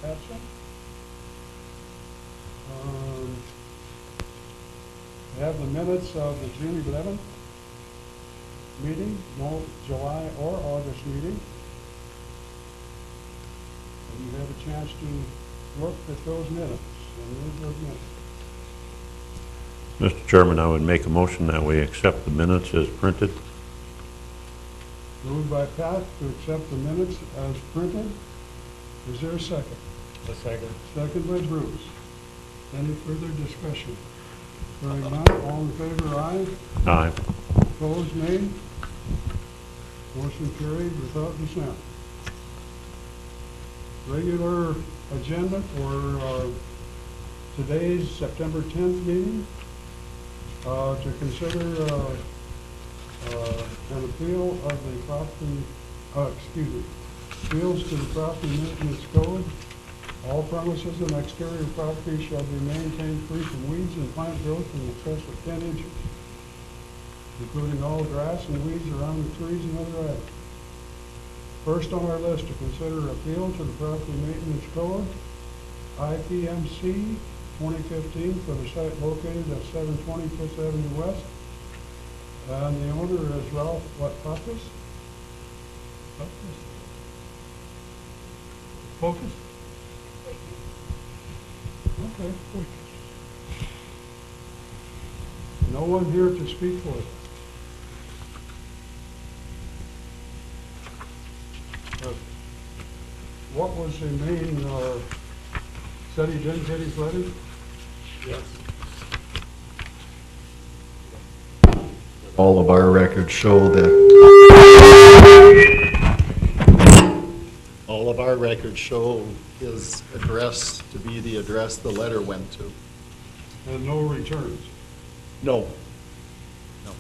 absent. We have the minutes of the June 11th meeting, no July or August meeting. And you have a chance to look at those minutes and read those minutes. Mr. Chairman, I would make a motion that we accept the minutes as printed. Moved by Pat to accept the minutes as printed. Is there a second? A second. Second by Bruce. Any further discussion? Hearing none, all in favor, aye. Aye. Opposed, nay. Motion carried without dissent. Regular agenda for today's September 10th meeting, to consider an appeal of the property, appeals to the property maintenance code. All premises and exterior property shall be maintained free from weeds and plant growth in excess of 10 inches, including all grass and weeds around the trees and other items. First on our list to consider appeal to the property maintenance code, IPMC 2015 for the site located at 720 Fifth Avenue West. And the owner is Ralph, Focus? Focus? Okay, Focus. No one here to speak for it. What was the main, said he didn't get his letter? Yes. All of our records show that his address to be the address the letter went to. And no returns. No. No.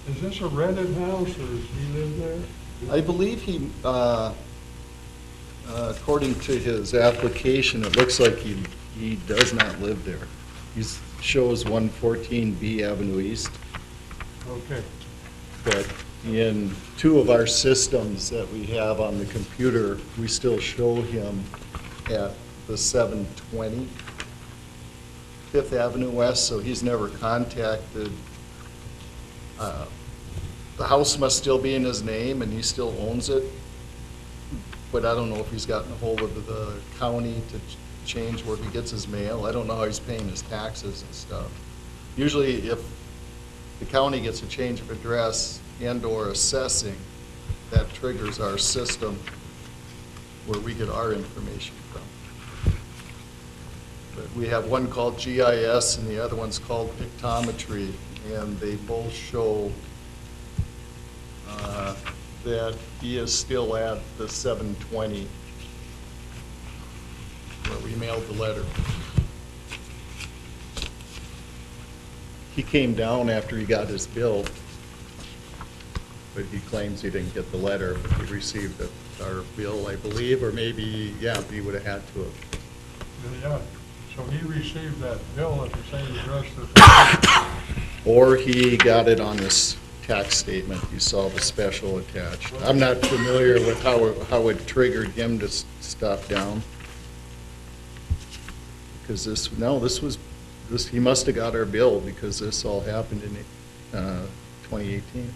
Is this a rented house or does he live there? I believe he, according to his application, it looks like he does not live there. He shows 114B Avenue East. Okay. But in two of our systems that we have on the computer, we still show him at the 720 Fifth Avenue West, so he's never contacted. The house must still be in his name and he still owns it, but I don't know if he's gotten a hold of the county to change where he gets his mail. I don't know how he's paying his taxes and stuff. Usually if the county gets a change of address and/or assessing, that triggers our system where we get our information from. But we have one called GIS and the other one's called Pictometry, and they both show that he is still at the 720 where we mailed the letter. He came down after he got his bill, but he claims he didn't get the letter, but he received our bill, I believe, or maybe, yeah, he would have had to have. Yeah, so he received that bill at the same address that. Or he got it on his tax statement. You saw the special attached. I'm not familiar with how it triggered him to stop down. Because he must have got our bill because this all happened in 2018.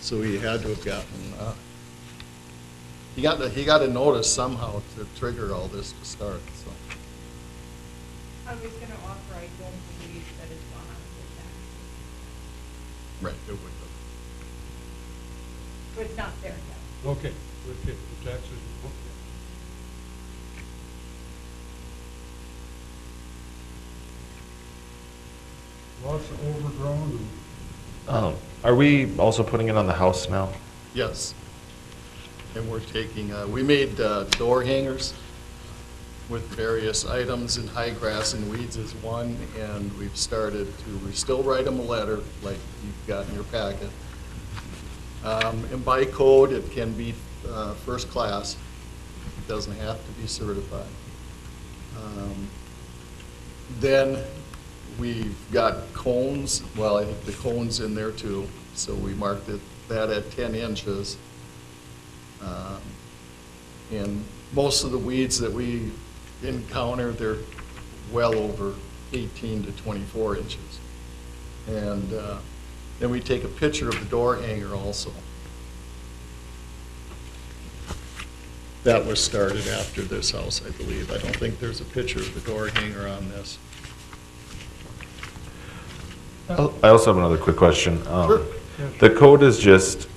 So he had to have gotten, he got a notice somehow to trigger all this to start, so. I was going to authorize them to believe that it's gone on the tax. Right, it would have. But it's not there yet. Okay, okay, the taxes, okay. Lots of overgrown and. Are we also putting it on the house now? Yes. And we're taking, we made door hangers with various items, and high grass and weeds is one, and we still write them a letter like you've got in your packet. And by code, it can be first class. It doesn't have to be certified. Then we've got cones. Well, I think the cones in there too. So we marked that at 10 inches. And most of the weeds that we encounter, they're well over 18 to 24 inches. And then we take a picture of the door hanger also. That was started after this house, I believe. I don't think there's a picture of the door hanger on this. I also have another quick question. Sure. The code is just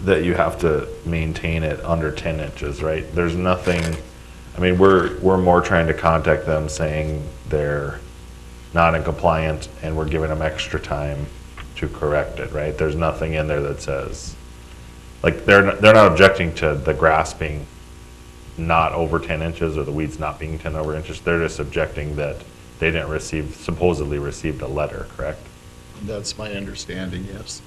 that you have to maintain it under 10 inches, right? There's nothing, I mean, we're more trying to contact them saying they're not in compliance and we're giving them extra time to correct it, right? There's nothing in there that says, like, they're not objecting to the grass being not over 10 inches or the weeds not being 10 over inches. They're just objecting that they didn't supposedly received a letter, correct? That's my understanding, yes.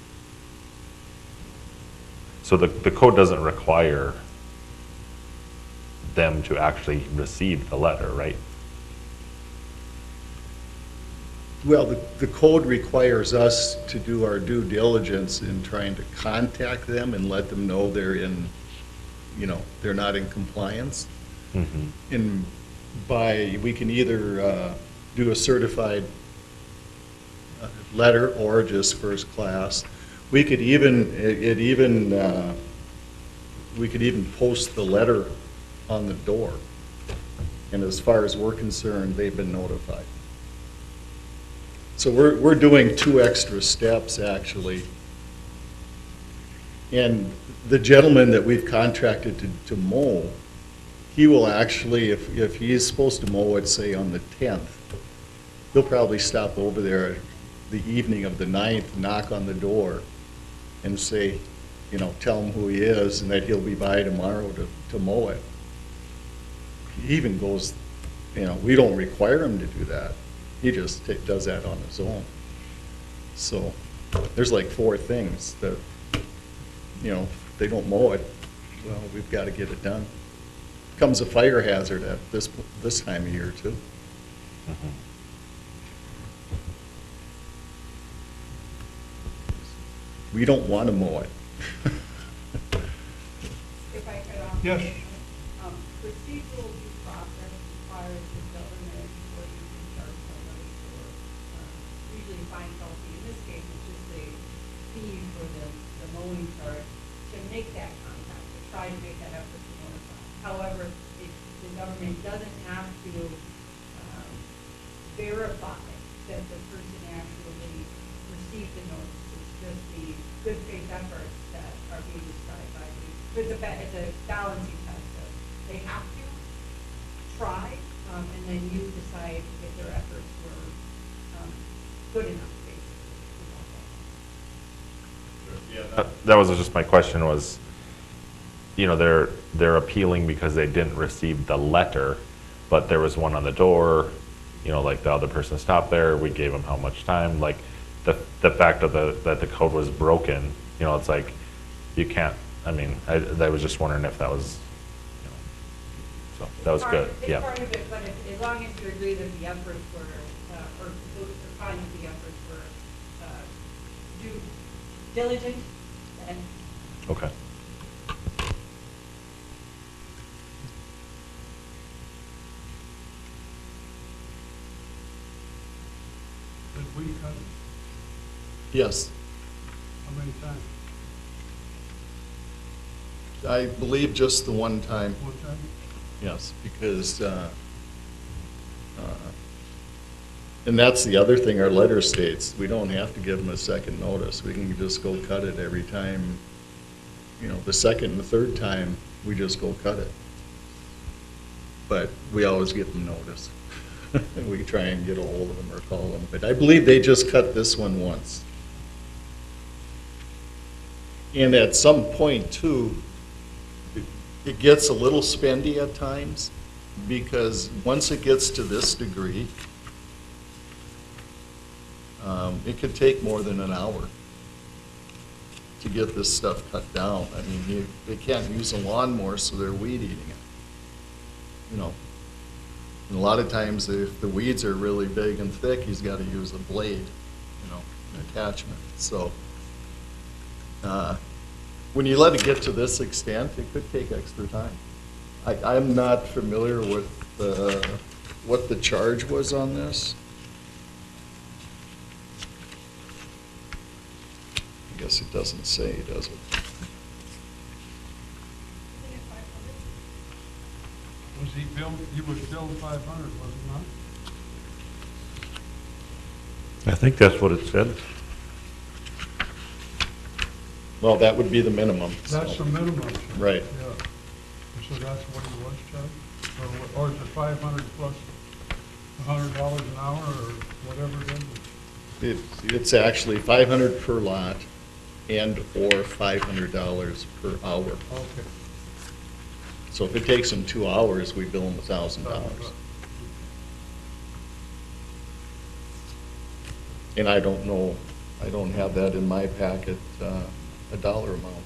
So the code doesn't require them to actually receive the letter, right? Well, the code requires us to do our due diligence in trying to contact them and let them know they're in, they're not in compliance. Mm-hmm. And we can either do a certified letter or just first class. We could even, we could even post the letter on the door. And as far as we're concerned, they've been notified. So we're doing 2 extra steps, actually. And the gentleman that we've contracted to mow, he will actually, if he is supposed to mow it, say on the 10th, he'll probably stop over there the evening of the 9th, knock on the door, and say, tell him who he is, and that he'll be by tomorrow to mow it. He even goes, we don't require him to do that. He just does that on his own. So there's like 4 things that, if they don't mow it, well, we've got to get it done. Becomes a fire hazard at this time of year, too. Mm-hmm. We don't want to mow it. If I could, Yes. Procedural due process requires the government or you can charge somebody for, usually fine penalty. In this case, it's just a fee for the mowing charge to make that contact, to try to make that effort to notify. However, the government doesn't have to verify that the person actually received the notice. It's just the good faith efforts that are being described by it's a balancing test. They have to try, and then you decide if their efforts were good enough, basically. That was just my question was, they're appealing because they didn't receive the letter, but there was one on the door, like the other person stopped there, we gave them how much time, like the fact of that the code was broken, it's like, you can't, I was just wondering if that was, so that was good, yeah. It's part of it, but as long as you agree that the efforts were, or find that the efforts were due diligent, then. Okay. Did we cut it? Yes, How many times? I believe just the one time. One time? Yes, because, and that's the other thing our letter states, we don't have to give them a second notice. We can just go cut it every time, the second and the third time, we just go cut it. But we always give them notice. We try and get a hold of them or call them, but I believe they just cut this one once. And at some point too, it gets a little spendy at times, because once it gets to this degree, it could take more than an hour to get this stuff cut down. They can't use a lawnmower, so they're weed eating it. And a lot of times, if the weeds are really big and thick, he's got to use a blade, an attachment. So when you let it get to this extent, it could take extra time. I'm not familiar with what the charge was on this. I guess it doesn't say, does it? Isn't it 500? Was he was billed 500, was he not? I think that's what it said. Well, that would be the minimum. so- That's the minimum. Right. Yeah. So that's what he was charged? Or is it 500 plus $100 an hour or whatever it is? It's actually 500 per lot and/or $500 per hour. Okay. So if it takes them 2 hours, we bill them $1,000. And I don't know, I don't have that in my packet, a dollar amount.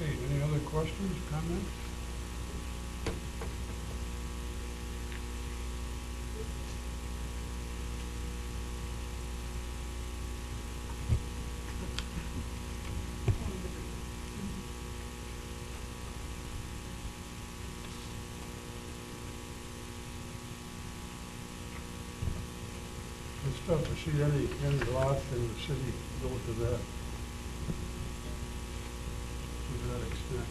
Okay, any other questions, comments? It's tough to see any lots in the city go to that. To that extent.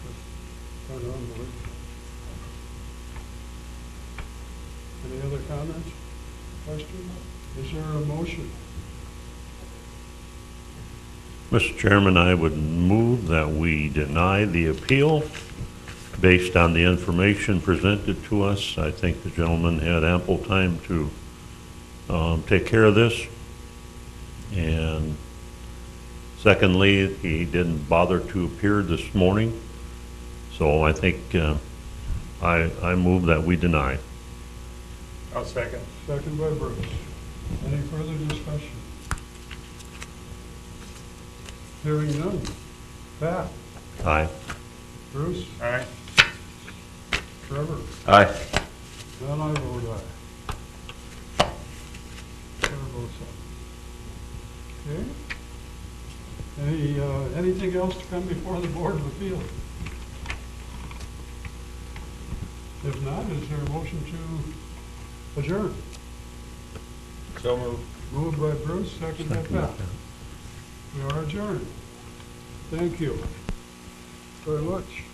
It's kind of unbelievable. Any other comments, questions? Is there a motion? Mr. Chairman, I would move that we deny the appeal based on the information presented to us. I think the gentleman had ample time to take care of this. And secondly, he didn't bother to appear this morning. So I think I move that we deny. I'll second. Second by Bruce. Any further discussion? Hearing none. Pat? Aye. Bruce? Aye. Trevor? Aye. And I vote aye. Trevor votes aye. Okay. Anything else to come before the Board of Appeals? If not, is there a motion to adjourn? So moved. Moved by Bruce, second by Pat. We are adjourned. Thank you very much.